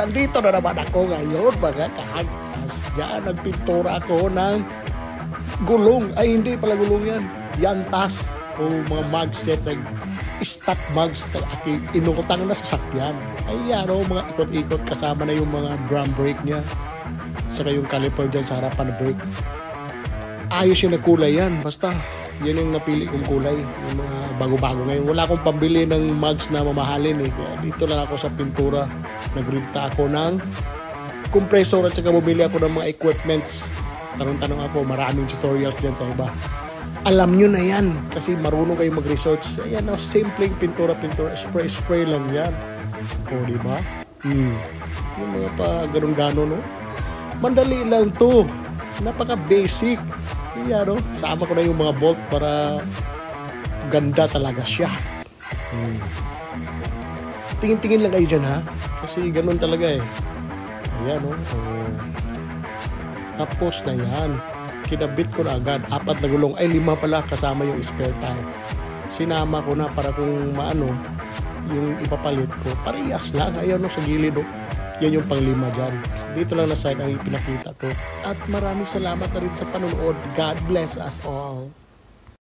nandito na naman ako ngayon mga kahagas. Diyan, nagpintura ako ng gulong. Ay, hindi pala gulong yan. Yantas o mga mug set, stock mugs sa aking inutang na sasakyan. Ay, mga ikot-ikot kasama na yung mga drum brake niya. Saka yung caliper dyan sa harapan na brake. Ayos yung nagkulay yan. Basta, yan yung napili kong kulay. Yung mga bago-bago ngayon. Wala akong pambili ng mugs na mamahalin eh. Kaya dito lang ako sa pintura. Nagrinta ako ng compressor at saka bumili ako ng mga equipments. Tanong-tanong ako, maraming tutorials dyan sa iba. Alam nyo na yan kasi marunong kayo mag-research. Ayan, simpleng pintura, spray lang yan. O, diba? Yung mga pa ganun-ganon, no? Mandali lang to. Napaka-basic. Ayan, no? Sama ko na yung mga bolt para ganda talaga siya. Tingin-tingin lang kayo dyan, ha? Kasi ganun talaga eh. Ayan, no? Tapos na yan. Kinabit ko na agad. 4 na gulong. Ay, 5 pala kasama yung spare tire. Sinama ko na para kung maano yung ipapalit ko. Parehas lang. Ayan, no? Sa gilid, no? Yan yung pang 5 dyan. So, dito lang na side ang ipinakita ko. At maraming salamat na rin sa panonood. God bless us all.